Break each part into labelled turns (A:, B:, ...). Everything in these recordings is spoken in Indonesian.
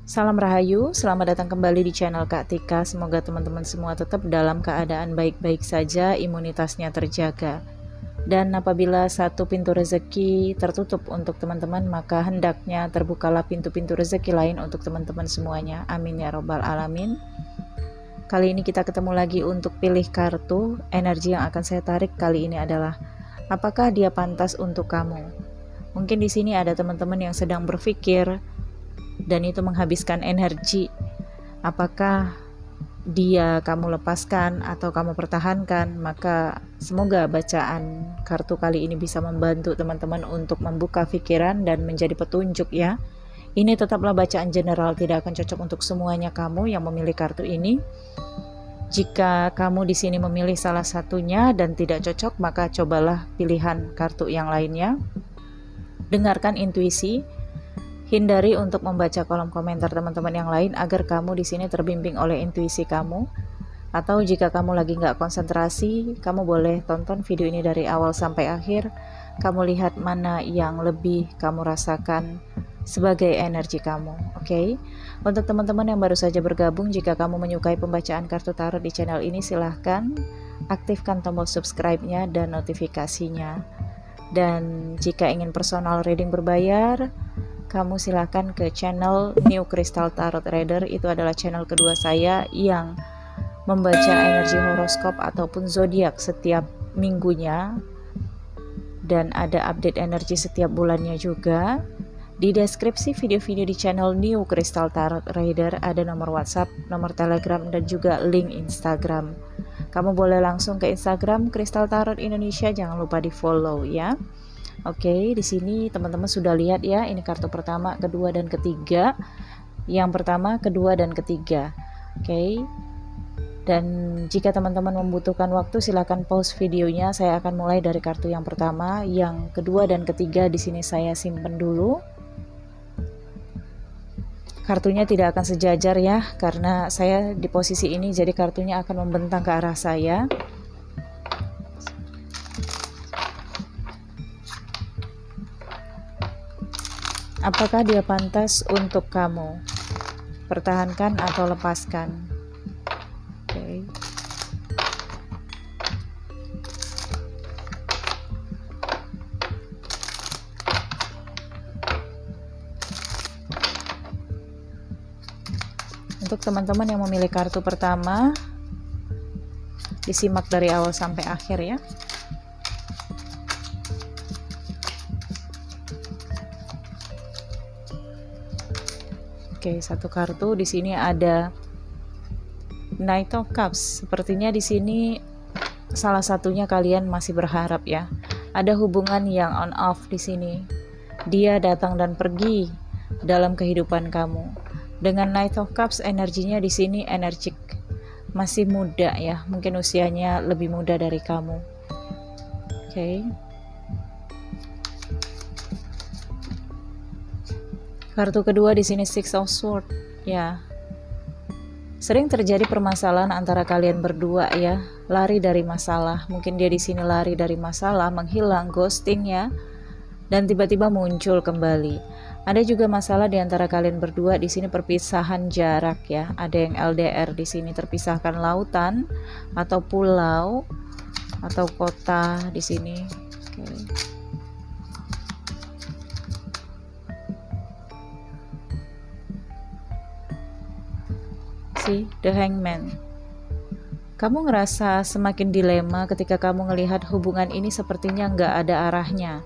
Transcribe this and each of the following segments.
A: Salam Rahayu, selamat datang kembali di channel Kak Tika. Semoga teman-teman semua tetap dalam keadaan baik-baik saja, imunitasnya terjaga. Dan apabila satu pintu rezeki tertutup untuk teman-teman, maka hendaknya terbukalah pintu-pintu rezeki lain untuk teman-teman semuanya. Amin ya robbal alamin. Kali ini kita ketemu lagi untuk pilih kartu. Energi yang akan saya tarik kali ini adalah, apakah dia pantas untuk kamu? Mungkin di sini ada teman-teman yang sedang berpikir dan itu menghabiskan energi. Apakah dia kamu lepaskan atau kamu pertahankan? Maka semoga bacaan kartu kali ini bisa membantu teman-teman untuk membuka pikiran dan menjadi petunjuk ya. Ini tetaplah bacaan general, tidak akan cocok untuk semuanya kamu yang memilih kartu ini. Jika kamu di sini memilih salah satunya dan tidak cocok, maka cobalah pilihan kartu yang lainnya. Dengarkan intuisi. Hindari untuk membaca kolom komentar teman-teman yang lain agar kamu di sini terbimbing oleh intuisi kamu. Atau jika kamu lagi nggak konsentrasi, kamu boleh tonton video ini dari awal sampai akhir. Kamu lihat mana yang lebih kamu rasakan sebagai energi kamu. Oke? Untuk teman-teman yang baru saja bergabung, jika kamu menyukai pembacaan kartu tarot di channel ini, silahkan aktifkan tombol subscribe-nya dan notifikasinya. Dan jika ingin personal reading berbayar, kamu silahkan ke channel New Crystal Tarot Reader. Itu adalah channel kedua saya yang membaca energi horoskop ataupun zodiak setiap minggunya, dan ada update energi setiap bulannya juga. Di deskripsi video-video di channel New Crystal Tarot Reader ada nomor WhatsApp, nomor Telegram, dan juga link Instagram. Kamu boleh langsung ke Instagram Crystal Tarot Indonesia, jangan lupa di follow ya. Oke, di sini teman-teman sudah lihat ya, ini kartu pertama, kedua, dan ketiga. Yang pertama, kedua, dan ketiga. Oke. Dan jika teman-teman membutuhkan waktu, silakan pause videonya. Saya akan mulai dari kartu yang pertama, yang kedua, dan ketiga di sini saya simpen dulu. Kartunya tidak akan sejajar ya, karena saya di posisi ini, jadi kartunya akan membentang ke arah saya. Apakah dia pantas untuk kamu? Pertahankan atau lepaskan? Oke. Untuk teman-teman yang memilih kartu pertama, disimak dari awal sampai akhir ya. Oke, satu kartu di sini ada Knight of Cups. Sepertinya di sini salah satunya kalian masih berharap ya. Ada hubungan yang on off di sini. Dia datang dan pergi dalam kehidupan kamu. Dengan Knight of Cups, energinya di sini energik. Masih muda ya, mungkin usianya lebih muda dari kamu. Oke. Kartu kedua di sini Six of Swords ya. Sering terjadi permasalahan antara kalian berdua ya, lari dari masalah. Mungkin dia di sini lari dari masalah, menghilang, ghosting ya, dan tiba-tiba muncul kembali. Ada juga masalah di antara kalian berdua di sini, perpisahan jarak ya. Ada yang LDR di sini, terpisahkan lautan atau pulau atau kota di sini. Oke. The Hangman. Kamu ngerasa semakin dilema ketika kamu ngelihat hubungan ini sepertinya nggak ada arahnya,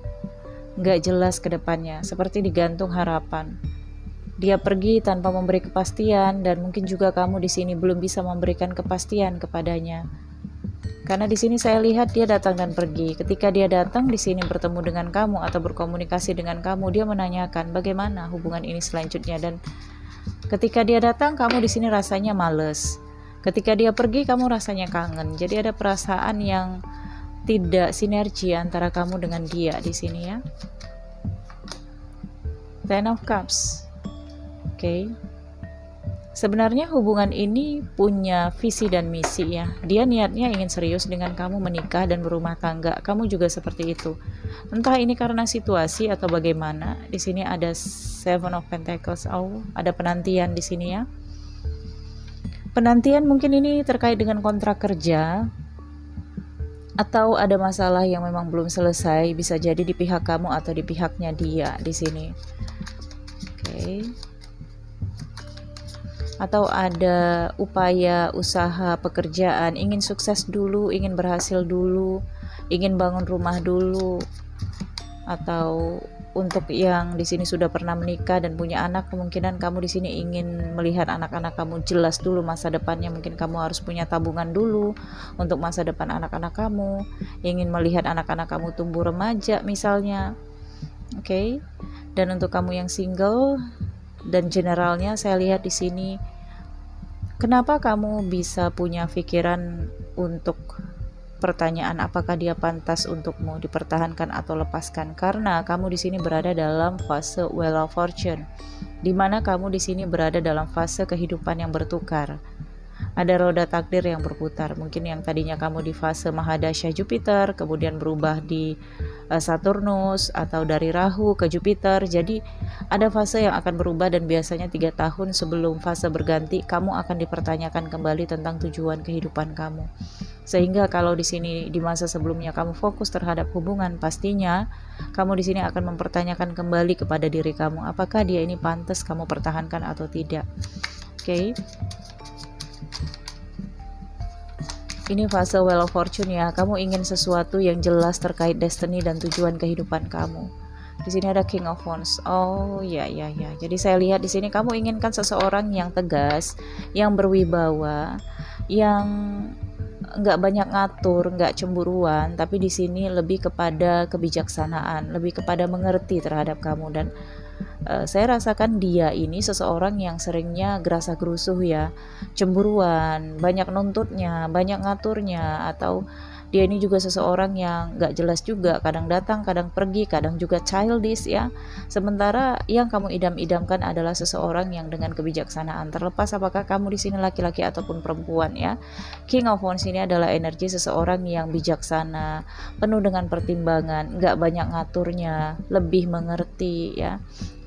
A: nggak jelas ke depannya, seperti digantung harapan. Dia pergi tanpa memberi kepastian, dan mungkin juga kamu di sini belum bisa memberikan kepastian kepadanya. Karena di sini saya lihat dia datang dan pergi. Ketika dia datang di sini bertemu dengan kamu atau berkomunikasi dengan kamu, dia menanyakan bagaimana hubungan ini selanjutnya, dan ketika dia datang, kamu di sini rasanya males. Ketika dia pergi, kamu rasanya kangen. Jadi ada perasaan yang tidak sinergi antara kamu dengan dia di sini ya. Ten of Cups. Oke. Sebenarnya hubungan ini punya visi dan misi ya. Dia niatnya ingin serius dengan kamu, menikah dan berumah tangga. Kamu juga seperti itu. Entah ini karena situasi atau bagaimana. Di sini ada Seven of Pentacles. Oh, ada penantian di sini ya. Penantian mungkin ini terkait dengan kontrak kerja atau ada masalah yang memang belum selesai, bisa jadi di pihak kamu atau di pihaknya dia di sini. Oke. Atau ada upaya usaha pekerjaan, ingin sukses dulu, ingin berhasil dulu, ingin bangun rumah dulu. Atau untuk yang di sini sudah pernah menikah dan punya anak, kemungkinan kamu di sini ingin melihat anak-anak kamu jelas dulu masa depannya. Mungkin kamu harus punya tabungan dulu untuk masa depan anak-anak kamu, ingin melihat anak-anak kamu tumbuh remaja misalnya. Oke. Dan untuk kamu yang single dan generalnya, saya lihat di sini kenapa kamu bisa punya pikiran untuk pertanyaan apakah dia pantas untukmu dipertahankan atau lepaskan, karena kamu di sini berada dalam fase Wheel of Fortune, di mana kamu di sini berada dalam fase kehidupan yang bertukar. Ada roda takdir yang berputar. Mungkin yang tadinya kamu di fase Mahadasya Jupiter, kemudian berubah di Saturnus, atau dari Rahu ke Jupiter. Jadi ada fase yang akan berubah, dan biasanya 3 tahun sebelum fase berganti, kamu akan dipertanyakan kembali tentang tujuan kehidupan kamu. Sehingga kalau di sini di masa sebelumnya kamu fokus terhadap hubungan, pastinya kamu di sini akan mempertanyakan kembali kepada diri kamu, apakah dia ini pantas kamu pertahankan atau tidak. Oke. Ini fase Wheel of Fortune ya. Kamu ingin sesuatu yang jelas terkait destiny dan tujuan kehidupan kamu. Di sini ada King of Wands. Oh ya. Jadi saya lihat di sini kamu inginkan seseorang yang tegas, yang berwibawa, yang nggak banyak ngatur, nggak cemburuan, tapi di sini lebih kepada kebijaksanaan, lebih kepada mengerti terhadap kamu. Dan saya rasakan dia ini seseorang yang seringnya gerasa gerusuh ya, cemburuan, banyak nuntutnya, banyak ngaturnya, atau dia ini juga seseorang yang gak jelas juga, kadang datang, kadang pergi, kadang juga childish ya. Sementara yang kamu idam-idamkan adalah seseorang yang dengan kebijaksanaan, terlepas apakah kamu di sini laki-laki ataupun perempuan ya. King of Wands ini adalah energi seseorang yang bijaksana, penuh dengan pertimbangan, gak banyak ngaturnya, lebih mengerti ya.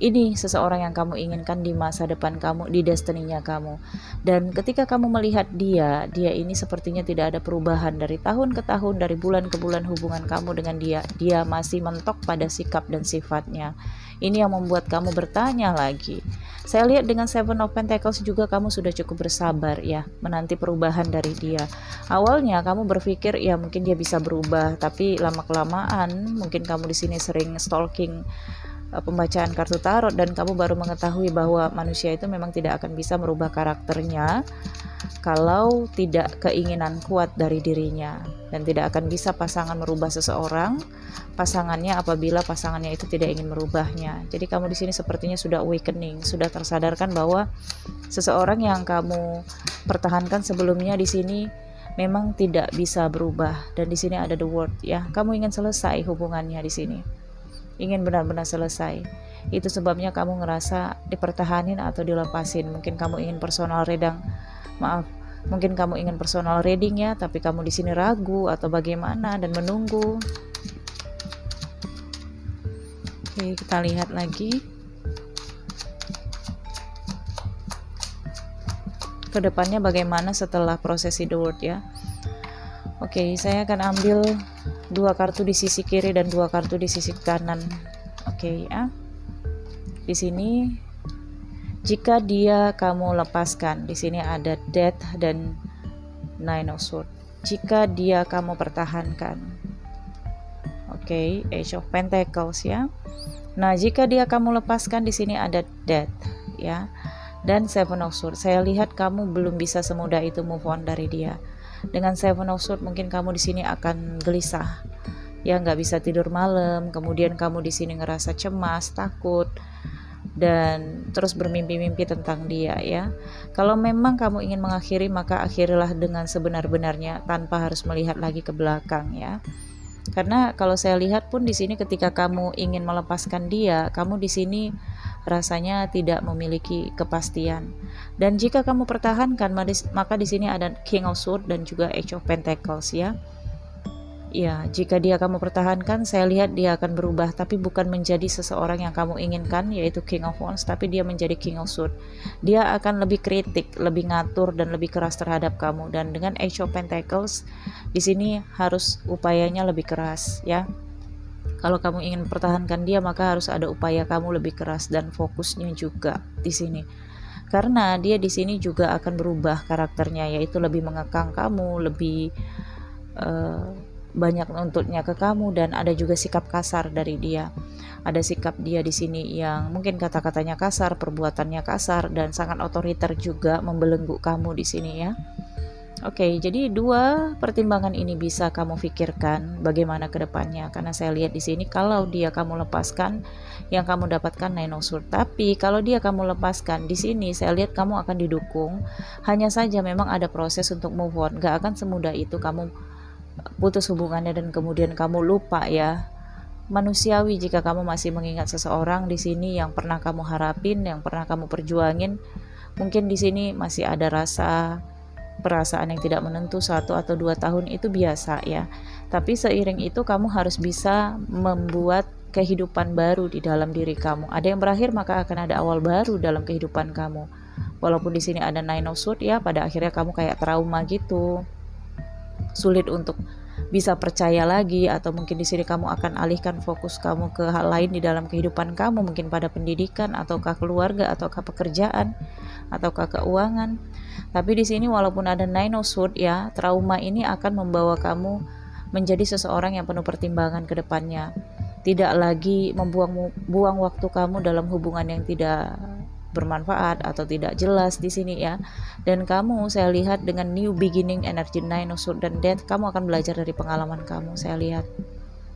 A: Ini seseorang yang kamu inginkan di masa depan kamu, di destiny-nya kamu. Dan ketika kamu melihat dia ini sepertinya tidak ada perubahan dari tahun ke tahun, dari bulan ke bulan hubungan kamu dengan dia masih mentok pada sikap dan sifatnya. Ini yang membuat kamu bertanya lagi. Saya lihat dengan Seven of Pentacles juga kamu sudah cukup bersabar ya, menanti perubahan dari dia. Awalnya kamu berpikir ya mungkin dia bisa berubah, tapi lama-kelamaan mungkin kamu di sini sering stalking pembacaan kartu tarot, dan kamu baru mengetahui bahwa manusia itu memang tidak akan bisa merubah karakternya kalau tidak keinginan kuat dari dirinya, dan tidak akan bisa pasangan merubah seseorang, pasangannya apabila pasangannya itu tidak ingin merubahnya. Jadi kamu di sini sepertinya sudah awakening, sudah tersadarkan bahwa seseorang yang kamu pertahankan sebelumnya di sini memang tidak bisa berubah, dan di sini ada the World ya. Kamu ingin selesai hubungannya di sini, ingin benar-benar selesai. Itu sebabnya kamu ngerasa dipertahanin atau dilepasin. Mungkin kamu ingin personal mungkin kamu ingin personal reading ya, tapi kamu di sini ragu atau bagaimana dan menunggu. Oke, kita lihat lagi kedepannya bagaimana setelah prosesi The World ya. Oke, saya akan ambil 2 kartu di sisi kiri dan 2 kartu di sisi kanan. Oke ya. Di sini jika dia kamu lepaskan, di sini ada Death dan Nine of Swords. Jika dia kamu pertahankan. Oke, Age of Pentacles ya. Nah, jika dia kamu lepaskan, di sini ada Death ya. Dan Seven of Swords. Saya lihat kamu belum bisa semudah itu move on dari dia. Dengan Seven of Swords mungkin kamu di sini akan gelisah ya, nggak bisa tidur malam, kemudian kamu di sini ngerasa cemas, takut, dan terus bermimpi-mimpi tentang dia ya. Kalau memang kamu ingin mengakhiri, maka akhirilah dengan sebenar-benarnya tanpa harus melihat lagi ke belakang ya. Karena kalau saya lihat pun di sini ketika kamu ingin melepaskan dia, kamu di sini rasanya tidak memiliki kepastian. Dan jika kamu pertahankan, maka di sini ada King of Swords dan juga Age of Pentacles ya. Ya, jika dia kamu pertahankan, saya lihat dia akan berubah, tapi bukan menjadi seseorang yang kamu inginkan, yaitu King of Wands, tapi dia menjadi King of Swords. Dia akan lebih kritik, lebih ngatur, dan lebih keras terhadap kamu. Dan dengan Age of Pentacles, di sini harus upayanya lebih keras, ya. Kalau kamu ingin mempertahankan dia, maka harus ada upaya kamu lebih keras dan fokusnya juga di sini. Karena dia di sini juga akan berubah karakternya, yaitu lebih mengekang kamu, lebih banyak nuntutnya ke kamu, dan ada juga sikap kasar dari dia. Ada sikap dia di sini yang mungkin kata-katanya kasar, perbuatannya kasar, dan sangat otoriter juga, membelenggu kamu di sini ya. Oke, jadi dua pertimbangan ini bisa kamu pikirkan bagaimana ke depannya, karena saya lihat di sini kalau dia kamu lepaskan, yang kamu dapatkan Nine of Swords. Tapi kalau dia kamu lepaskan, di sini saya lihat kamu akan didukung. Hanya saja memang ada proses untuk move on. Gak akan semudah itu kamu putus hubungannya dan kemudian kamu lupa ya. Manusiawi jika kamu masih mengingat seseorang di sini yang pernah kamu harapin, yang pernah kamu perjuangin. Mungkin di sini masih ada perasaan yang tidak menentu 1 atau 2 tahun, itu biasa ya. Tapi seiring itu kamu harus bisa membuat kehidupan baru di dalam diri kamu. Ada yang berakhir, maka akan ada awal baru dalam kehidupan kamu. Walaupun di sini ada Nine of Swords ya, pada akhirnya kamu kayak trauma gitu. Sulit untuk bisa percaya lagi, atau mungkin di sini kamu akan alihkan fokus kamu ke hal lain di dalam kehidupan kamu, mungkin pada pendidikan ataukah keluarga ataukah pekerjaan ataukah keuangan. Tapi di sini walaupun ada Nine of Swords ya, trauma ini akan membawa kamu menjadi seseorang yang penuh pertimbangan ke depannya. Tidak lagi buang waktu kamu dalam hubungan yang tidak bermanfaat atau tidak jelas di sini ya. Dan kamu, saya lihat dengan new beginning, energi Nine of Swords dan Death, kamu akan belajar dari pengalaman kamu, saya lihat.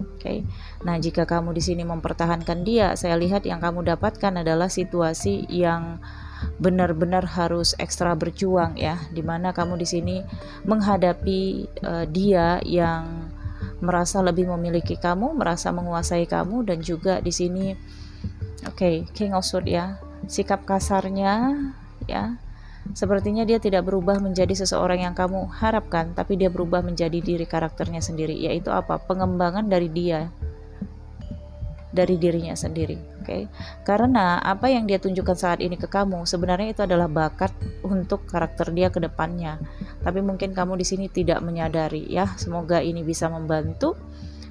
A: Oke. Nah, jika kamu di sini mempertahankan dia, saya lihat yang kamu dapatkan adalah situasi yang benar-benar harus ekstra berjuang ya, dimana kamu di sini menghadapi dia yang merasa lebih memiliki kamu, merasa menguasai kamu, dan juga di sini King of Swords ya. Sikap kasarnya ya, sepertinya dia tidak berubah menjadi seseorang yang kamu harapkan, tapi dia berubah menjadi diri karakternya sendiri, yaitu apa? Pengembangan dari dia, dari dirinya sendiri. Karena apa yang dia tunjukkan saat ini ke kamu sebenarnya itu adalah bakat untuk karakter dia ke depannya, tapi mungkin kamu di sini tidak menyadari ya. Semoga ini bisa membantu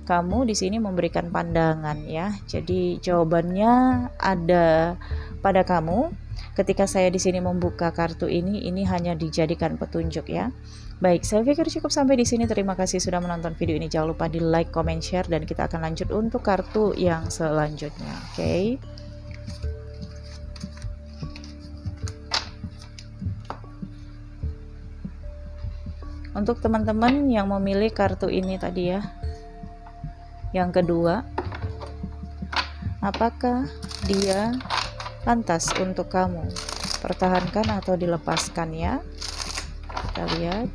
A: kamu di sini memberikan pandangan ya. Jadi jawabannya ada pada kamu. Ketika saya di sini membuka kartu ini hanya dijadikan petunjuk ya. Baik, saya pikir cukup sampai di sini. Terima kasih sudah menonton video ini. Jangan lupa di like, comment, share, dan kita akan lanjut untuk kartu yang selanjutnya. Oke. Untuk teman-teman yang memilih kartu ini tadi ya, yang kedua, apakah dia pantas untuk kamu pertahankan atau dilepaskan ya? Kita lihat.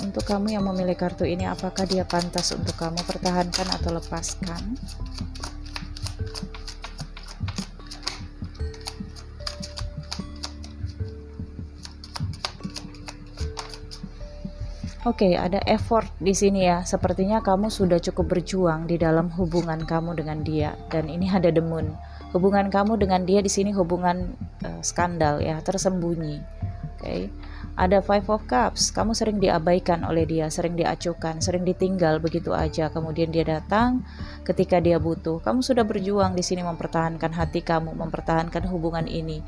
A: Untuk kamu yang memilih kartu ini, apakah dia pantas untuk kamu pertahankan atau lepaskan? Oke, ada effort di sini ya. Sepertinya kamu sudah cukup berjuang di dalam hubungan kamu dengan dia, dan ini ada The Moon. Hubungan kamu dengan dia di sini hubungan skandal ya, tersembunyi. Oke. Ada Five of Cups, kamu sering diabaikan oleh dia, sering diacuhkan, sering ditinggal begitu aja. Kemudian dia datang ketika dia butuh. Kamu sudah berjuang di sini mempertahankan hati kamu, mempertahankan hubungan ini.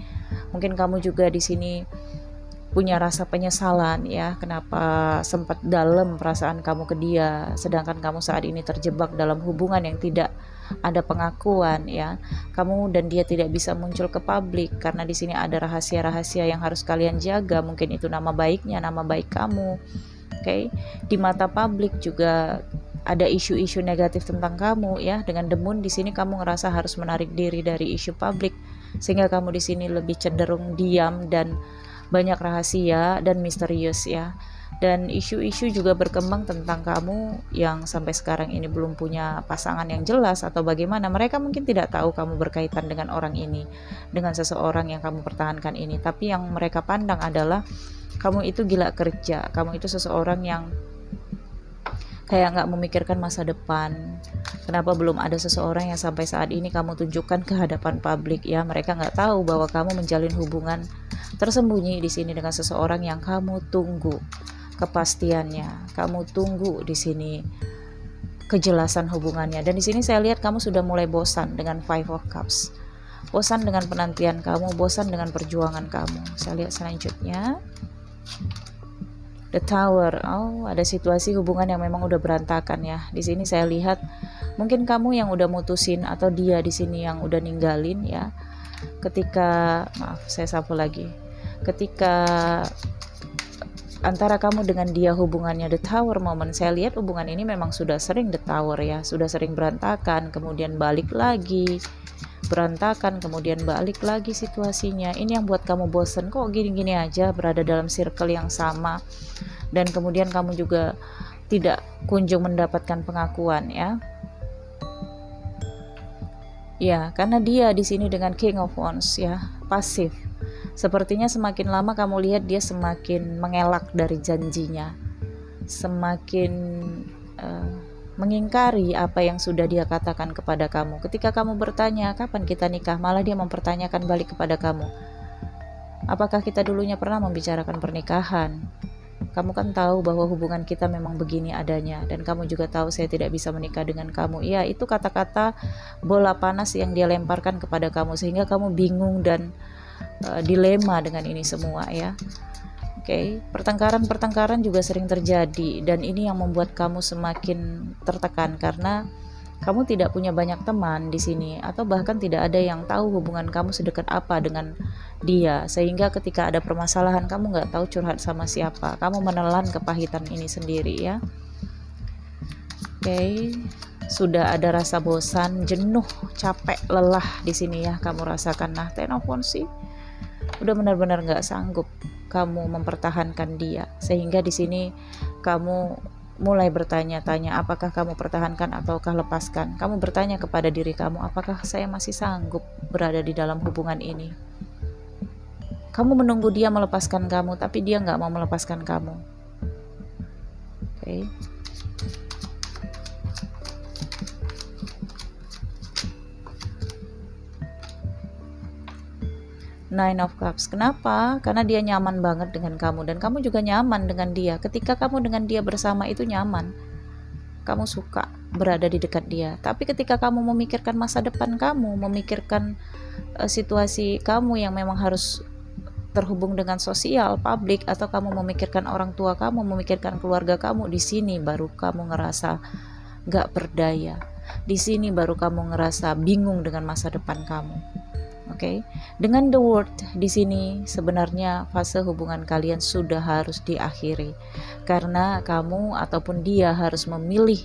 A: Mungkin kamu juga di sini punya rasa penyesalan ya, kenapa sempat dalam perasaan kamu ke dia, sedangkan kamu saat ini terjebak dalam hubungan yang tidak ada pengakuan ya. Kamu dan dia tidak bisa muncul ke publik karena di sini ada rahasia-rahasia yang harus kalian jaga. Mungkin itu nama baiknya, nama baik kamu. Oke, di mata publik juga ada isu-isu negatif tentang kamu ya. Dengan The Moon di sini kamu ngerasa harus menarik diri dari isu publik, sehingga kamu di sini lebih cenderung diam dan banyak rahasia dan misterius ya. Dan isu-isu juga berkembang tentang kamu yang sampai sekarang ini belum punya pasangan yang jelas atau bagaimana. Mereka mungkin tidak tahu kamu berkaitan dengan orang ini, dengan seseorang yang kamu pertahankan ini, tapi yang mereka pandang adalah kamu itu gila kerja, kamu itu seseorang yang kayak nggak memikirkan masa depan. Kenapa belum ada seseorang yang sampai saat ini kamu tunjukkan ke hadapan publik ya? Mereka nggak tahu bahwa kamu menjalin hubungan tersembunyi di sini dengan seseorang yang kamu tunggu kepastiannya, kamu tunggu di sini kejelasan hubungannya. Dan di sini saya lihat kamu sudah mulai bosan dengan Five of Cups, bosan dengan penantian kamu, bosan dengan perjuangan kamu. Saya lihat selanjutnya The Tower. Oh, ada situasi hubungan yang memang udah berantakan ya. Di sini saya lihat mungkin kamu yang udah mutusin atau dia di sini yang udah ninggalin ya. Ketika, maaf saya sapu lagi. Ketika antara kamu dengan dia hubungannya The Tower moment, saya lihat hubungan ini memang sudah sering The Tower ya, sudah sering berantakan, kemudian balik lagi, berantakan, kemudian balik lagi situasinya. Ini yang buat kamu bosen, kok gini-gini aja berada dalam circle yang sama, dan kemudian kamu juga tidak kunjung mendapatkan pengakuan ya. Ya, karena dia di sini dengan King of Wands ya, pasif. Sepertinya semakin lama kamu lihat dia semakin mengelak dari janjinya, semakin mengingkari apa yang sudah dia katakan kepada kamu. Ketika kamu bertanya kapan kita nikah, malah dia mempertanyakan balik kepada kamu, apakah kita dulunya pernah membicarakan pernikahan? Kamu kan tahu bahwa hubungan kita memang begini adanya, dan kamu juga tahu saya tidak bisa menikah dengan kamu. Ya, itu kata-kata bola panas yang dia lemparkan kepada kamu, sehingga kamu bingung dan dilema dengan ini semua ya. Oke, pertengkaran juga sering terjadi, dan ini yang membuat kamu semakin tertekan karena kamu tidak punya banyak teman di sini, atau bahkan tidak ada yang tahu hubungan kamu sedekat apa dengan dia, sehingga ketika ada permasalahan kamu nggak tahu curhat sama siapa. Kamu menelan kepahitan ini sendiri ya. Oke, sudah ada rasa bosan, jenuh, capek, lelah di sini ya kamu rasakan. Nah, Ten of Wands sih udah benar-benar nggak sanggup kamu mempertahankan dia, sehingga di sini kamu mulai bertanya-tanya, apakah kamu pertahankan ataukah lepaskan. Kamu bertanya kepada diri kamu, apakah saya masih sanggup berada di dalam hubungan ini. Kamu menunggu dia melepaskan kamu, tapi dia nggak mau melepaskan kamu. Oke. Nine of Cups. Kenapa? Karena dia nyaman banget dengan kamu, dan kamu juga nyaman dengan dia. Ketika kamu dengan dia bersama itu nyaman, kamu suka berada di dekat dia. Tapi ketika kamu memikirkan masa depan kamu, memikirkan situasi kamu yang memang harus terhubung dengan sosial, publik, atau kamu memikirkan orang tua kamu, memikirkan keluarga kamu, di sini baru kamu ngerasa gak berdaya. Di sini baru kamu ngerasa bingung dengan masa depan kamu. Oke, dengan The World di sini sebenarnya fase hubungan kalian sudah harus diakhiri, karena kamu ataupun dia harus memilih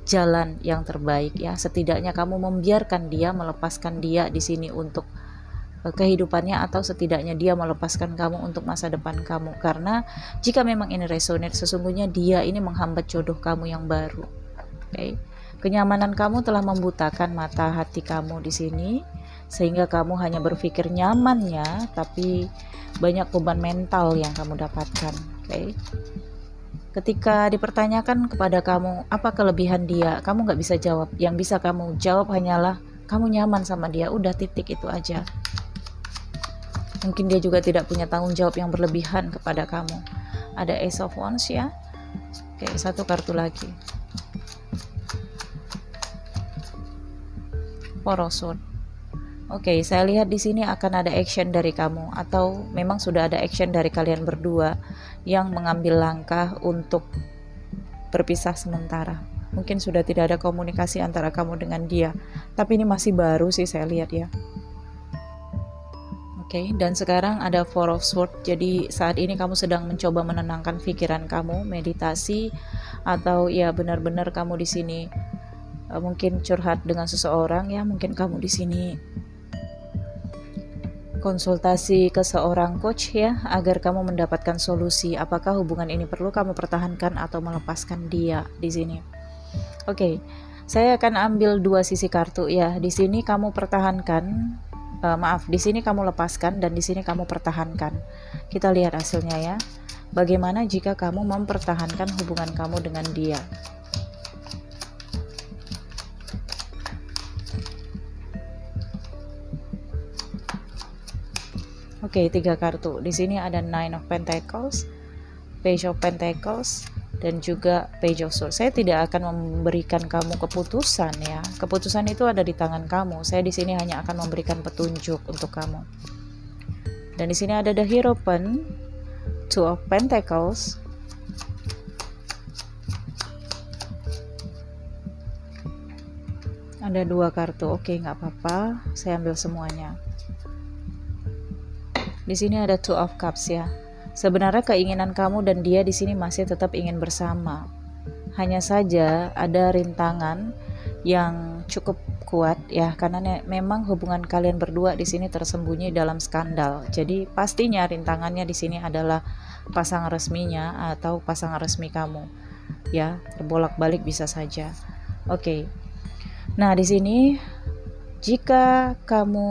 A: jalan yang terbaik ya. Setidaknya kamu membiarkan dia, melepaskan dia di sini untuk kehidupannya, atau setidaknya dia melepaskan kamu untuk masa depan kamu. Karena jika memang ini resonate, sesungguhnya dia ini menghambat jodoh kamu yang baru. Oke, kenyamanan kamu telah membutakan mata hati kamu di sini, sehingga kamu hanya berpikir nyamannya, tapi banyak beban mental yang kamu dapatkan. Oke. Ketika dipertanyakan kepada kamu apa kelebihan dia, kamu nggak bisa jawab. Yang bisa kamu jawab hanyalah kamu nyaman sama dia, udah, titik, itu aja. Mungkin dia juga tidak punya tanggung jawab yang berlebihan kepada kamu. Ada Ace of Wands ya. Oke, satu kartu lagi. Four of Swords. Oke, saya lihat di sini akan ada action dari kamu, atau memang sudah ada action dari kalian berdua yang mengambil langkah untuk berpisah sementara. Mungkin sudah tidak ada komunikasi antara kamu dengan dia, tapi ini masih baru sih saya lihat ya. Oke, dan sekarang ada Four of Swords. Jadi saat ini kamu sedang mencoba menenangkan pikiran kamu, meditasi, atau ya benar-benar kamu di sini mungkin curhat dengan seseorang ya, mungkin kamu di sini konsultasi ke seorang coach ya, agar kamu mendapatkan solusi apakah hubungan ini perlu kamu pertahankan atau melepaskan dia di sini. Oke, saya akan ambil dua sisi kartu ya. Di sini kamu pertahankan. Di sini kamu lepaskan dan di sini kamu pertahankan. Kita lihat hasilnya ya. Bagaimana jika kamu mempertahankan hubungan kamu dengan dia? Oke, 3 kartu. Di sini ada Nine of Pentacles, Page of Pentacles, dan juga Page of Swords. Saya tidak akan memberikan kamu keputusan ya. Keputusan itu ada di tangan kamu. Saya di sini hanya akan memberikan petunjuk untuk kamu. Dan di sini ada The Hierophant, Two of Pentacles, ada 2 kartu. Oke, nggak apa-apa. Saya ambil semuanya. Di sini ada Two of Cups ya. Sebenarnya keinginan kamu dan dia di sini masih tetap ingin bersama. Hanya saja ada rintangan yang cukup kuat ya, karena memang hubungan kalian berdua di sini tersembunyi dalam skandal. Jadi pastinya rintangannya di sini adalah pasangan resminya atau pasangan resmi kamu. Ya, terbolak-balik bisa saja. Oke. Nah, di sini jika kamu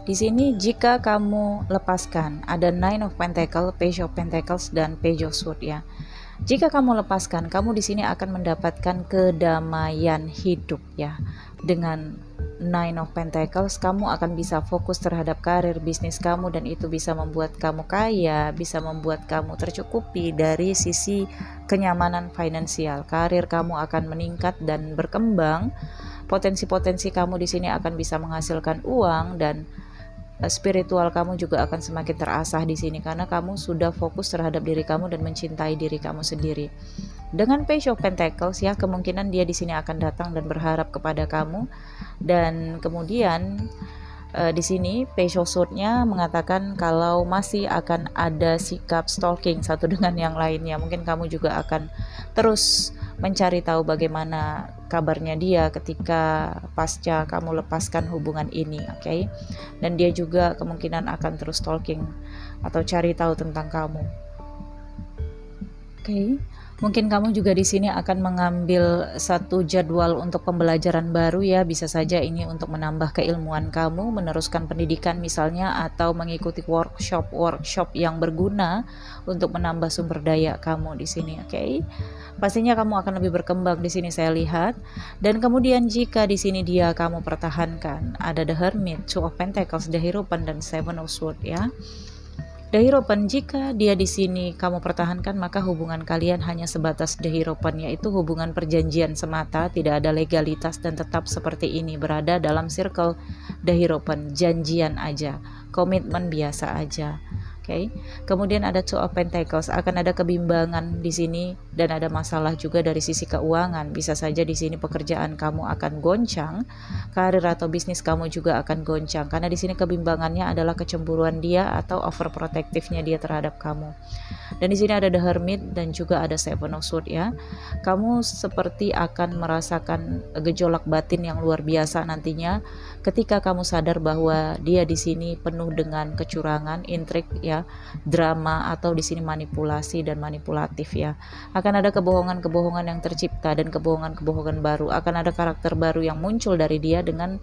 A: di sini jika kamu lepaskan, ada Nine of Pentacles, Page of Pentacles, dan Page of Swords ya. Jika kamu lepaskan, kamu di sini akan mendapatkan kedamaian hidup ya. Dengan Nine of Pentacles, kamu akan bisa fokus terhadap karir bisnis kamu, dan itu bisa membuat kamu kaya, bisa membuat kamu tercukupi dari sisi kenyamanan finansial. Karir kamu akan meningkat dan berkembang. Potensi-potensi kamu di sini akan bisa menghasilkan uang, dan spiritual kamu juga akan semakin terasah di sini karena kamu sudah fokus terhadap diri kamu dan mencintai diri kamu sendiri. Dengan Page of Pentacles ya, kemungkinan dia di sini akan datang dan berharap kepada kamu, dan kemudian di sini Page of Swords-nya mengatakan kalau masih akan ada sikap stalking satu dengan yang lainnya. Mungkin kamu juga akan terus mencari tahu bagaimana kabarnya dia ketika pasca kamu lepaskan hubungan ini, oke? Dan dia juga kemungkinan akan terus stalking atau cari tahu tentang kamu. Oke. Mungkin kamu juga di sini akan mengambil satu jadwal untuk pembelajaran baru ya, bisa saja ini untuk menambah keilmuan kamu, meneruskan pendidikan misalnya, atau mengikuti workshop yang berguna untuk menambah sumber daya kamu di sini, oke? Pastinya kamu akan lebih berkembang di sini saya lihat. Dan kemudian jika di sini dia kamu pertahankan, ada The Hermit, Two of Pentacles, The Hierophant, dan Seven of Swords ya. The Hierophant, jika dia di sini kamu pertahankan, maka hubungan kalian hanya sebatas The Hierophant, yaitu hubungan perjanjian semata, tidak ada legalitas, dan tetap seperti ini, berada dalam circle The Hierophant, janjian aja, komitmen biasa aja. Oke. Kemudian ada Two of Pentacles, akan ada kebimbangan di sini dan ada masalah juga dari sisi keuangan. Bisa saja di sini pekerjaan kamu akan goncang, karir atau bisnis kamu juga akan goncang karena di sini kebimbangannya adalah kecemburuan dia atau overprotectivenya dia terhadap kamu. Dan di sini ada The Hermit dan juga ada Seven of Swords ya. Kamu seperti akan merasakan gejolak batin yang luar biasa nantinya ketika kamu sadar bahwa dia di sini penuh dengan kecurangan, intrik ya, drama, atau di sini manipulasi dan manipulatif ya. Akan ada kebohongan-kebohongan yang tercipta dan kebohongan-kebohongan baru. Akan ada karakter baru yang muncul dari dia dengan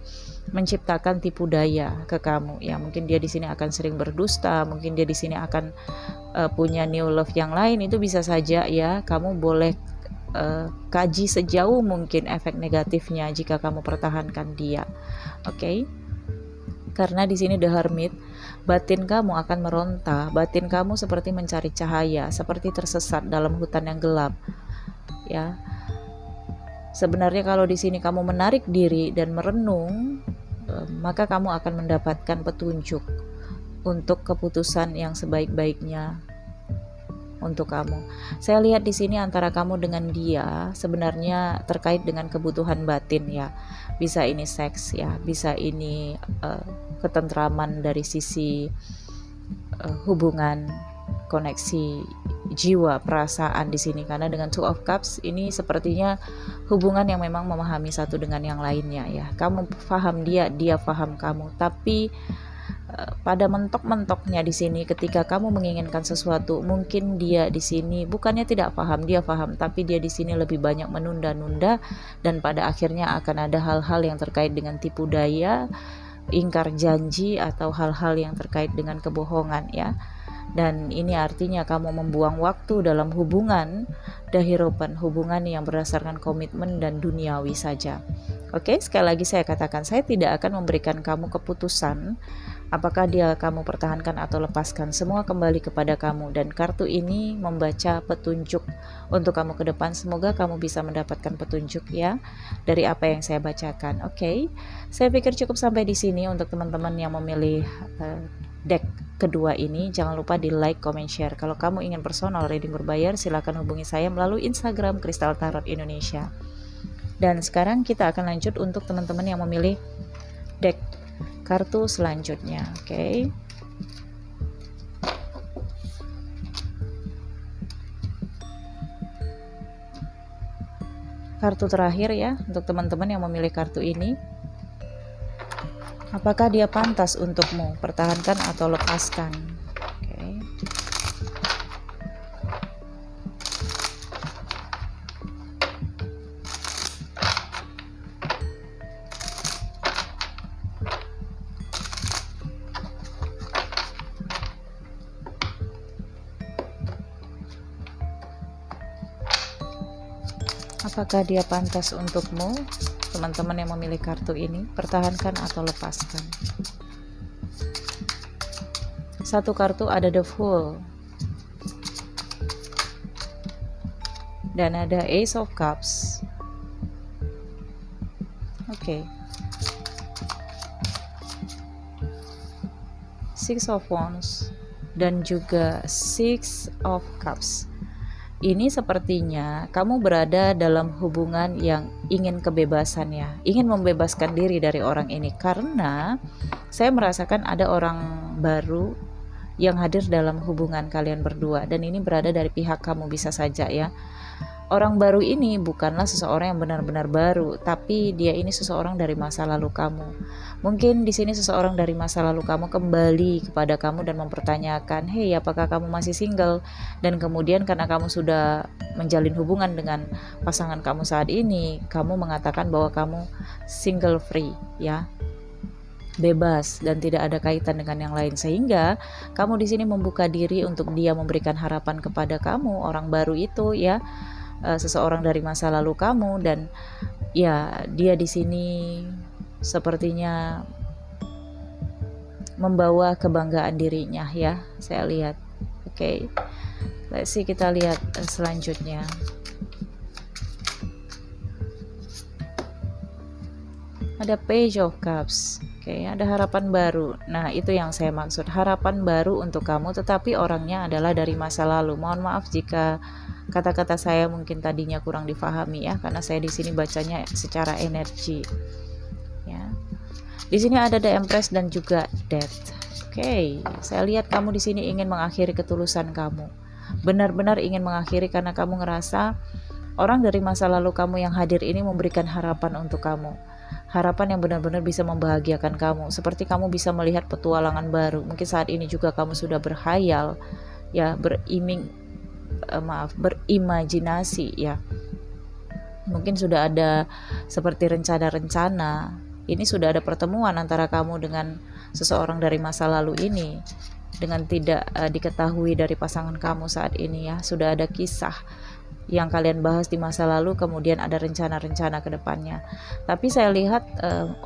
A: menciptakan tipu daya ke kamu ya. Mungkin dia di sini akan sering berdusta, mungkin dia di sini akan punya new love yang lain. Itu bisa saja ya. Kamu boleh kaji sejauh mungkin efek negatifnya jika kamu pertahankan dia. Oke. Karena di sini The Hermit, batin kamu akan meronta, batin kamu seperti mencari cahaya, seperti tersesat dalam hutan yang gelap. Ya. Sebenarnya kalau di sini kamu menarik diri dan merenung, maka kamu akan mendapatkan petunjuk untuk keputusan yang sebaik-baiknya. untuk kamu. Saya lihat di sini antara kamu dengan dia sebenarnya terkait dengan kebutuhan batin ya. Bisa ini seks ya, bisa ini ketentraman dari sisi hubungan, koneksi jiwa, perasaan di sini, karena dengan Two of Cups ini sepertinya hubungan yang memang memahami satu dengan yang lainnya ya. Kamu paham dia, dia paham kamu, tapi pada mentok-mentoknya di sini ketika kamu menginginkan sesuatu, mungkin dia di sini bukannya tidak paham, dia paham, tapi dia di sini lebih banyak menunda-nunda, dan pada akhirnya akan ada hal-hal yang terkait dengan tipu daya, ingkar janji, atau hal-hal yang terkait dengan kebohongan ya. Dan ini artinya kamu membuang waktu dalam hubungan dahiropan, hubungan yang berdasarkan komitmen dan duniawi saja. Oke, sekali lagi saya katakan, saya tidak akan memberikan kamu keputusan apakah dia kamu pertahankan atau lepaskan. Semua kembali kepada kamu, dan kartu ini membaca petunjuk untuk kamu ke depan. Semoga kamu bisa mendapatkan petunjuk ya dari apa yang saya bacakan. Oke, saya pikir cukup sampai di sini untuk teman-teman yang memilih deck kedua ini. Jangan lupa di like, comment, share. Kalau kamu ingin personal reading berbayar, silakan hubungi saya melalui Instagram Kristal Tarot Indonesia. Dan sekarang kita akan lanjut untuk teman-teman yang memilih deck kartu selanjutnya. Oke. Kartu terakhir ya untuk teman-teman yang memilih kartu ini. Apakah dia pantas untukmu? Pertahankan atau lepaskan? Oke. Apakah dia pantas untukmu? Teman-teman yang memilih kartu ini, pertahankan atau lepaskan. Satu kartu ada The Fool, dan ada Ace of Cups. Oke. Six of Wands dan juga Six of Cups. Ini sepertinya kamu berada dalam hubungan yang ingin kebebasan ya, ingin membebaskan diri dari orang ini, karena saya merasakan ada orang baru yang hadir dalam hubungan kalian berdua, dan ini berada dari pihak kamu bisa saja ya. Orang baru ini bukanlah seseorang yang benar-benar baru, tapi dia ini seseorang dari masa lalu kamu. Mungkin di sini seseorang dari masa lalu kamu kembali kepada kamu dan mempertanyakan, "Hey, apakah kamu masih single?" Dan kemudian karena kamu sudah menjalin hubungan dengan pasangan kamu saat ini, kamu mengatakan bahwa kamu single free ya. Bebas dan tidak ada kaitan dengan yang lain, sehingga kamu di sini membuka diri untuk dia memberikan harapan kepada kamu, orang baru itu ya. Seseorang dari masa lalu kamu, dan ya dia di sini sepertinya membawa kebanggaan dirinya ya, saya lihat. Oke. Let's see, kita lihat selanjutnya. Ada Page of Cups. Oke, ada harapan baru. Nah, itu yang saya maksud, harapan baru untuk kamu, tetapi orangnya adalah dari masa lalu. Mohon maaf jika kata-kata saya mungkin tadinya kurang difahami ya, karena saya di sini bacanya secara energi. Ya. Di sini ada The Empress dan juga Death. Oke, saya lihat kamu di sini ingin mengakhiri ketulusan kamu. Benar-benar ingin mengakhiri karena kamu ngerasa orang dari masa lalu kamu yang hadir ini memberikan harapan untuk kamu. Harapan yang benar-benar bisa membahagiakan kamu, seperti kamu bisa melihat petualangan baru. Mungkin saat ini juga kamu sudah berhayal ya, berimajinasi ya. Mungkin sudah ada seperti rencana-rencana. Ini sudah ada pertemuan antara kamu dengan seseorang dari masa lalu ini, dengan tidak diketahui dari pasangan kamu saat ini ya. Sudah ada kisah yang kalian bahas di masa lalu, kemudian ada rencana-rencana ke depannya. Tapi saya lihat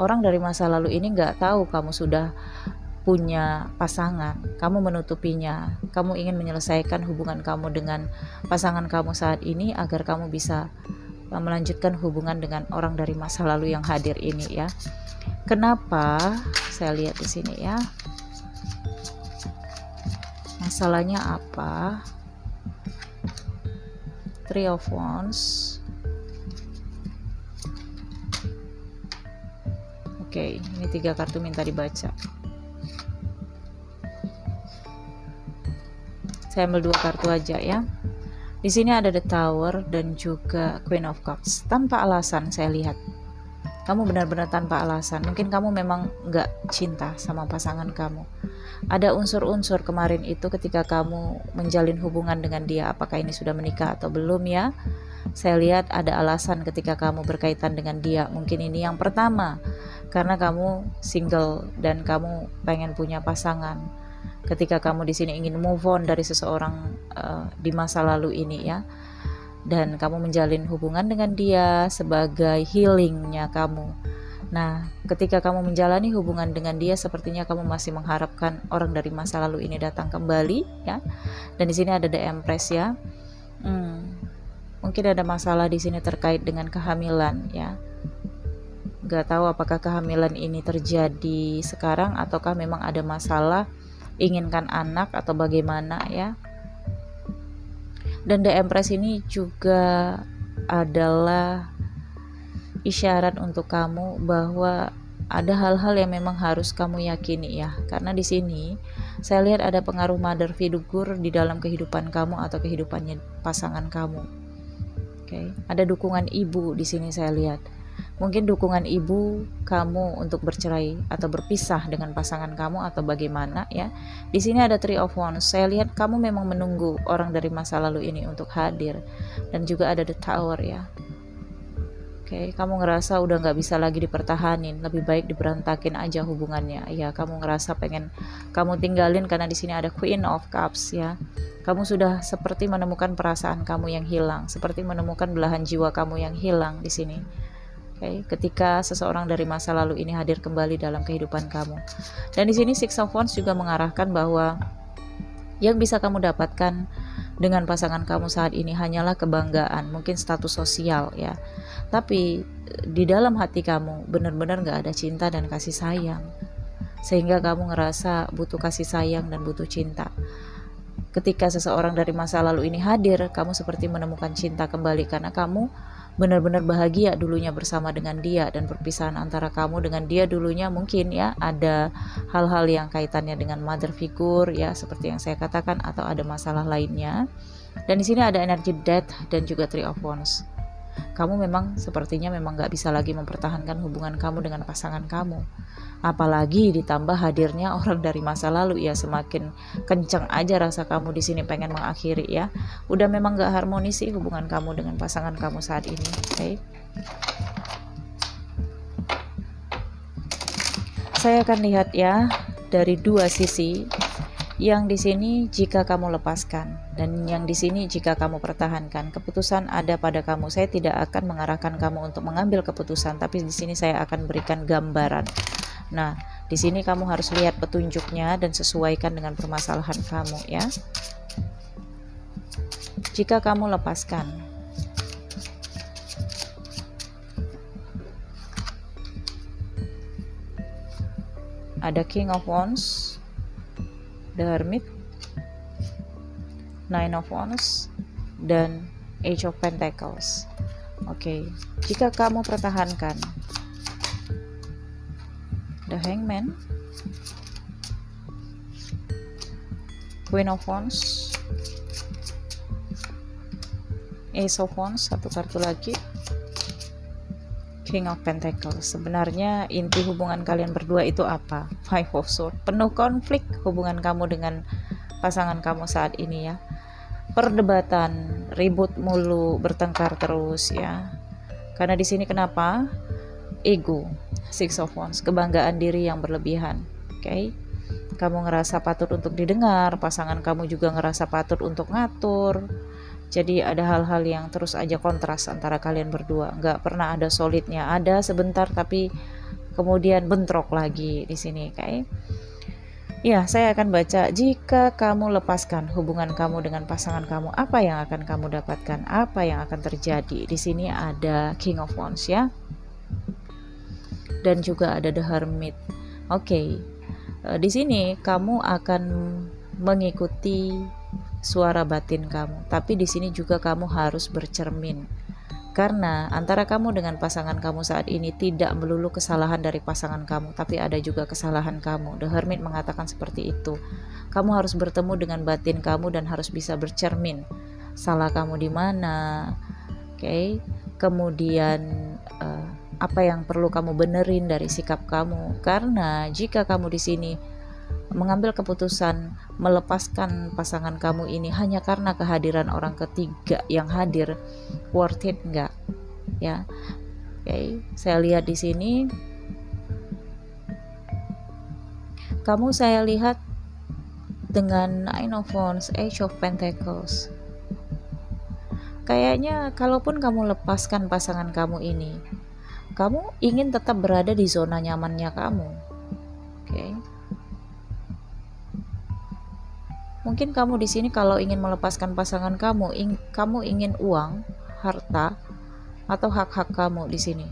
A: orang dari masa lalu ini nggak tahu kamu sudah punya pasangan, kamu menutupinya, kamu ingin menyelesaikan hubungan kamu dengan pasangan kamu saat ini agar kamu bisa melanjutkan hubungan dengan orang dari masa lalu yang hadir ini ya. Kenapa? Saya lihat di sini ya. Masalahnya apa? Three of Wands. Oke, ini 3 kartu minta dibaca. Saya ambil 2 kartu aja ya. Di sini ada The Tower dan juga Queen of Cups. Tanpa alasan saya lihat. Kamu benar-benar tanpa alasan. Mungkin kamu memang nggak cinta sama pasangan kamu. Ada unsur-unsur kemarin itu ketika kamu menjalin hubungan dengan dia. Apakah ini sudah menikah atau belum ya? Saya lihat ada alasan ketika kamu berkaitan dengan dia. Mungkin ini yang pertama. Karena kamu single dan kamu pengen punya pasangan. Ketika kamu di sini ingin move on dari seseorang di masa lalu ini ya. Dan kamu menjalin hubungan dengan dia sebagai healingnya kamu. Nah, ketika kamu menjalani hubungan dengan dia, sepertinya kamu masih mengharapkan orang dari masa lalu ini datang kembali, ya. Dan di sini ada The Empress ya. Mungkin ada masalah di sini terkait dengan kehamilan, ya. Gak tahu apakah kehamilan ini terjadi sekarang ataukah memang ada masalah inginkan anak atau bagaimana, ya. Dan The Empress ini juga adalah isyarat untuk kamu bahwa ada hal-hal yang memang harus kamu yakini ya. Karena di sini saya lihat ada pengaruh mother figure di dalam kehidupan kamu atau kehidupannya pasangan kamu. Oke, ada dukungan ibu di sini saya lihat. Mungkin dukungan ibu kamu untuk bercerai atau berpisah dengan pasangan kamu atau bagaimana ya. Di sini ada Three of Wands. Saya lihat kamu memang menunggu orang dari masa lalu ini untuk hadir. Dan juga ada The Tower ya. Oke, kamu ngerasa udah nggak bisa lagi dipertahanin, lebih baik diberantakin aja hubungannya. Ya, kamu ngerasa pengen kamu tinggalin karena di sini ada Queen of Cups ya. Kamu sudah seperti menemukan perasaan kamu yang hilang, seperti menemukan belahan jiwa kamu yang hilang di sini. Oke, ketika seseorang dari masa lalu ini hadir kembali dalam kehidupan kamu. Dan di sini Six of Wands juga mengarahkan bahwa yang bisa kamu dapatkan dengan pasangan kamu saat ini hanyalah kebanggaan, mungkin status sosial ya. Tapi di dalam hati kamu benar-benar gak ada cinta dan kasih sayang. Sehingga kamu ngerasa butuh kasih sayang dan butuh cinta. Ketika seseorang dari masa lalu ini hadir, kamu seperti menemukan cinta kembali karena kamu benar-benar bahagia dulunya bersama dengan dia, dan perpisahan antara kamu dengan dia dulunya mungkin ya ada hal-hal yang kaitannya dengan mother figure ya seperti yang saya katakan, atau ada masalah lainnya. Dan di sini ada energi death dan juga Three of Wands. Kamu memang sepertinya memang gak bisa lagi mempertahankan hubungan kamu dengan pasangan kamu. Apalagi ditambah hadirnya orang dari masa lalu ya, semakin kenceng aja rasa kamu di sini pengen mengakhiri ya. Udah memang gak harmonis sih hubungan kamu dengan pasangan kamu saat ini. Oke. Saya akan lihat ya dari dua sisi. Yang di sini jika kamu lepaskan dan yang di sini jika kamu pertahankan. Keputusan ada pada kamu. Saya tidak akan mengarahkan kamu untuk mengambil keputusan, tapi di sini saya akan berikan gambaran. Nah, di sini kamu harus lihat petunjuknya dan sesuaikan dengan permasalahan kamu ya. Jika kamu lepaskan, ada King of Wands, The Hermit, Nine of Wands, dan Age of Pentacles. Oke, jika kamu pertahankan, The Hangman, Queen of Wands, Ace of Wands, satu kartu lagi, King of Pentacles. Sebenarnya inti hubungan kalian berdua itu apa? Five of Swords. Penuh konflik hubungan kamu dengan pasangan kamu saat ini ya. Perdebatan, ribut mulu, bertengkar terus ya. Karena di sini kenapa? Ego. Six of Wands, kebanggaan diri yang berlebihan. Oke. Kamu ngerasa patut untuk didengar, pasangan kamu juga ngerasa patut untuk ngatur. Jadi ada hal-hal yang terus aja kontras antara kalian berdua. Nggak pernah ada solidnya. Ada sebentar tapi kemudian bentrok lagi di sini, oke. Ya, saya akan baca jika kamu lepaskan hubungan kamu dengan pasangan kamu, apa yang akan kamu dapatkan? Apa yang akan terjadi? Di sini ada King of Wands ya. Dan juga ada The Hermit. Oke. Di sini kamu akan mengikuti suara batin kamu. Tapi di sini juga kamu harus bercermin. Karena antara kamu dengan pasangan kamu saat ini tidak melulu kesalahan dari pasangan kamu, tapi ada juga kesalahan kamu. The Hermit mengatakan seperti itu. Kamu harus bertemu dengan batin kamu dan harus bisa bercermin. Salah kamu di mana? Oke. Kemudian apa yang perlu kamu benerin dari sikap kamu? Karena jika kamu di sini mengambil keputusan melepaskan pasangan kamu ini hanya karena kehadiran orang ketiga yang hadir, worth it enggak? Ya. Oke, saya lihat di sini kamu, saya lihat dengan Nine of Wands, Age of Pentacles. Kayaknya kalaupun kamu lepaskan pasangan kamu ini, kamu ingin tetap berada di zona nyamannya kamu. Oke. Mungkin kamu di sini kalau ingin melepaskan pasangan kamu, kamu ingin uang, harta, atau hak-hak kamu di sini.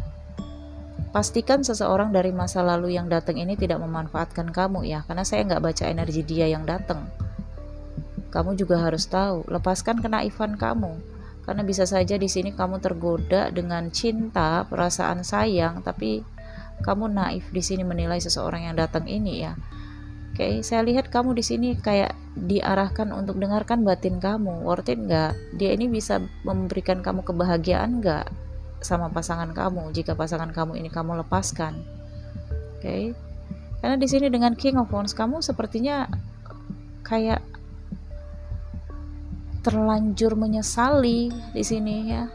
A: Pastikan seseorang dari masa lalu yang datang ini tidak memanfaatkan kamu ya, karena saya nggak baca energi dia yang datang. Kamu juga harus tahu, lepaskan kenaifan kamu, karena bisa saja di sini kamu tergoda dengan cinta, perasaan sayang, tapi kamu naif di sini menilai seseorang yang datang ini ya. Oke, saya lihat kamu di sini kayak diarahkan untuk dengarkan batin kamu, worth it nggak? Dia ini bisa memberikan kamu kebahagiaan nggak sama pasangan kamu jika pasangan kamu ini kamu lepaskan? Oke, karena di sini dengan King of Wands kamu sepertinya kayak terlanjur menyesali di sini ya.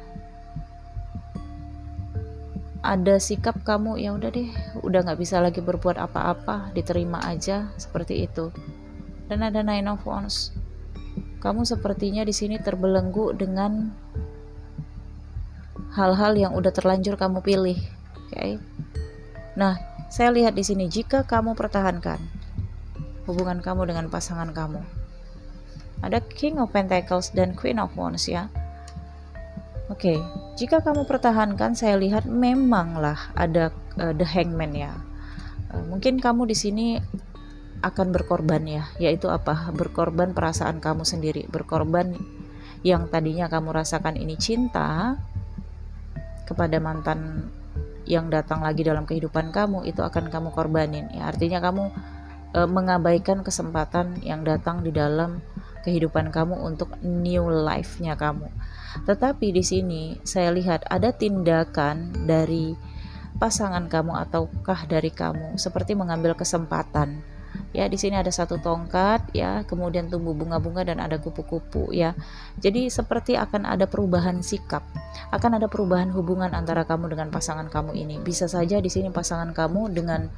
A: Ada sikap kamu, ya udah deh, udah nggak bisa lagi berbuat apa-apa, diterima aja seperti itu. Dan ada Nine of Wands. Kamu sepertinya di sini terbelenggu dengan hal-hal yang udah terlanjur kamu pilih. Oke. Nah, saya lihat di sini jika kamu pertahankan hubungan kamu dengan pasangan kamu, ada King of Pentacles dan Queen of Wands ya. Oke, jika kamu pertahankan, saya lihat memanglah ada The Hangman ya. Mungkin kamu di sini akan berkorban ya, yaitu apa? Berkorban perasaan kamu sendiri, berkorban yang tadinya kamu rasakan ini cinta kepada mantan yang datang lagi dalam kehidupan kamu, itu akan kamu korbanin ya. Artinya kamu mengabaikan kesempatan yang datang di dalam kehidupan kamu untuk new life-nya kamu. Tetapi di sini saya lihat ada tindakan dari pasangan kamu ataukah dari kamu seperti mengambil kesempatan. Ya, di sini ada satu tongkat ya, kemudian tumbuh bunga-bunga dan ada kupu-kupu ya. Jadi seperti akan ada perubahan sikap, akan ada perubahan hubungan antara kamu dengan pasangan kamu ini. Bisa saja di sini pasangan kamu dengan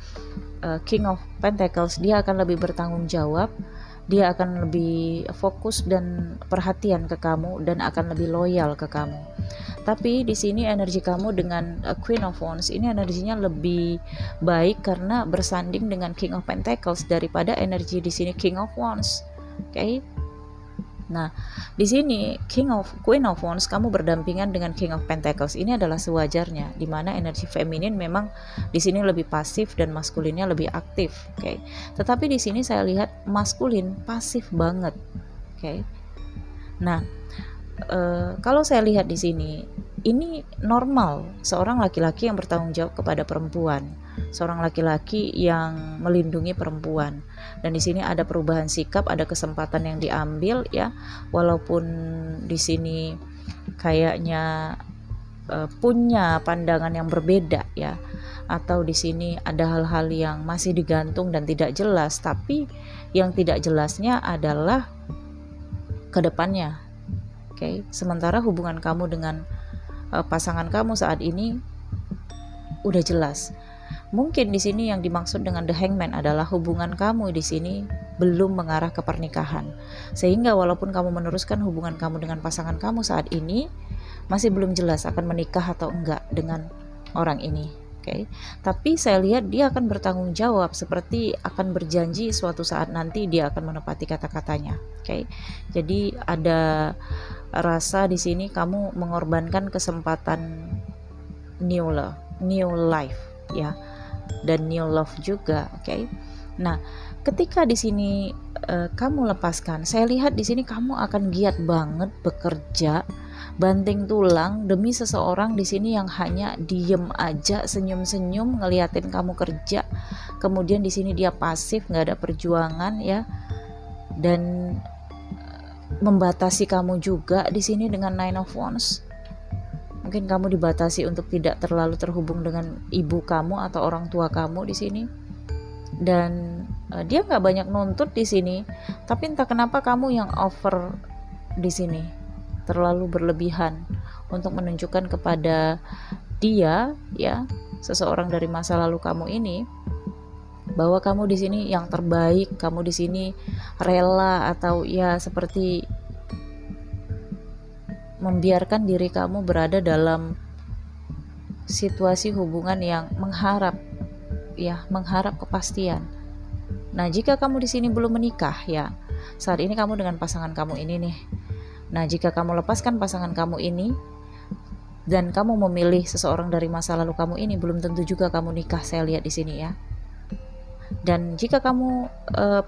A: King of Pentacles, dia akan lebih bertanggung jawab, dia akan lebih fokus dan perhatian ke kamu dan akan lebih loyal ke kamu. Tapi di sini energi kamu dengan Queen of Wands ini energinya lebih baik karena bersanding dengan King of Pentacles daripada energi di sini King of Wands. Oke. Nah, di sini Queen of Wands kamu berdampingan dengan King of Pentacles. Ini adalah sewajarnya, di mana energi feminin memang di sini lebih pasif dan maskulinnya lebih aktif. Oke. Tetapi di sini saya lihat maskulin pasif banget. Oke. Nah, kalau saya lihat di sini, ini normal seorang laki-laki yang bertanggung jawab kepada perempuan, seorang laki-laki yang melindungi perempuan. Dan di sini ada perubahan sikap, ada kesempatan yang diambil ya, walaupun di sini kayaknya punya pandangan yang berbeda ya, atau di sini ada hal-hal yang masih digantung dan tidak jelas, tapi yang tidak jelasnya adalah kedepannya. Oke, sementara hubungan kamu dengan pasangan kamu saat ini udah jelas. Mungkin di sini yang dimaksud dengan The Hangman adalah hubungan kamu di sini belum mengarah ke pernikahan. Sehingga walaupun kamu meneruskan hubungan kamu dengan pasangan kamu saat ini, masih belum jelas akan menikah atau enggak dengan orang ini. Oke. Tapi saya lihat dia akan bertanggung jawab, seperti akan berjanji suatu saat nanti dia akan menepati kata-katanya. Oke. Jadi ada rasa di sini kamu mengorbankan kesempatan new life ya, dan new love juga. Oke. Nah, ketika di sini kamu lepaskan. Saya lihat di sini kamu akan giat banget bekerja, banting tulang demi seseorang di sini yang hanya diem aja, senyum-senyum ngeliatin kamu kerja. Kemudian di sini dia pasif, nggak ada perjuangan ya, dan membatasi kamu juga di sini dengan Nine of Wands. Mungkin kamu dibatasi untuk tidak terlalu terhubung dengan ibu kamu atau orang tua kamu di sini. Dan dia nggak banyak nuntut di sini, tapi entah kenapa kamu yang over di sini, terlalu berlebihan untuk menunjukkan kepada dia ya, seseorang dari masa lalu kamu ini, bahwa kamu di sini yang terbaik, kamu di sini rela atau ya seperti membiarkan diri kamu berada dalam situasi hubungan yang mengharap kepastian. Nah, jika kamu di sini belum menikah ya, saat ini kamu dengan pasangan kamu ini nih. Nah, jika kamu lepaskan pasangan kamu ini dan kamu memilih seseorang dari masa lalu kamu ini, belum tentu juga kamu nikah, saya lihat di sini ya. Dan jika kamu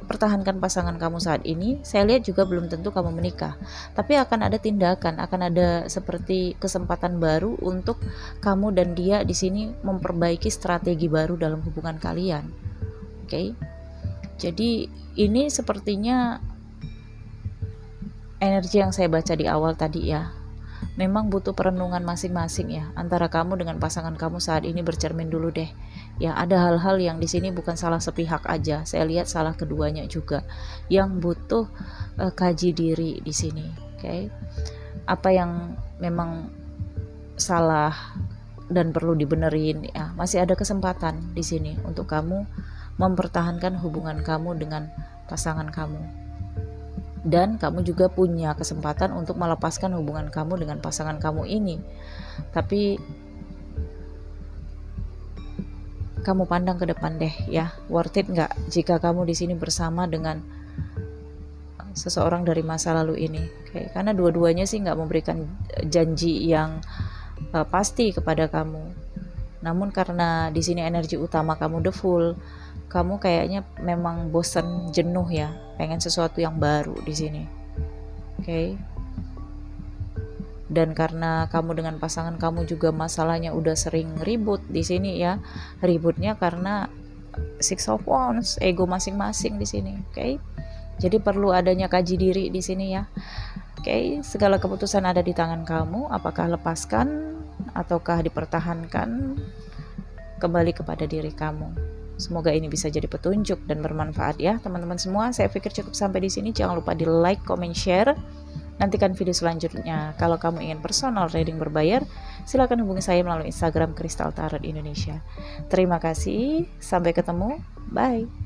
A: pertahankan pasangan kamu saat ini, saya lihat juga belum tentu kamu menikah. Tapi akan ada tindakan, akan ada seperti kesempatan baru untuk kamu dan dia di sini memperbaiki strategi baru dalam hubungan kalian. Oke. Jadi ini sepertinya energi yang saya baca di awal tadi ya. Memang butuh perenungan masing-masing ya, antara kamu dengan pasangan kamu saat ini. Bercermin dulu deh. Ya, ada hal-hal yang di sini bukan salah sepihak aja. Saya lihat salah keduanya juga yang butuh kaji diri di sini. Oke. Apa yang memang salah dan perlu dibenerin ya, masih ada kesempatan di sini untuk kamu mempertahankan hubungan kamu dengan pasangan kamu. Dan kamu juga punya kesempatan untuk melepaskan hubungan kamu dengan pasangan kamu ini. Tapi kamu pandang ke depan deh ya, worth it nggak jika kamu di sini bersama dengan seseorang dari masa lalu ini? Oke, karena dua-duanya sih nggak memberikan janji yang pasti kepada kamu. Namun karena di sini energi utama kamu the full, kamu kayaknya memang bosan, jenuh ya, pengen sesuatu yang baru di sini. Oke. Dan karena kamu dengan pasangan kamu juga masalahnya udah sering ribut di sini ya. Ributnya karena Six of Wands, ego masing-masing di sini, oke. Jadi perlu adanya kaji diri di sini ya. Oke, segala keputusan ada di tangan kamu, apakah lepaskan ataukah dipertahankan, kembali kepada diri kamu. Semoga ini bisa jadi petunjuk dan bermanfaat ya teman-teman semua. Saya pikir cukup sampai di sini. Jangan lupa di like, comment, share. Nantikan video selanjutnya. Kalau kamu ingin personal reading berbayar, silakan hubungi saya melalui Instagram Kristal Tarot Indonesia. Terima kasih. Sampai ketemu. Bye.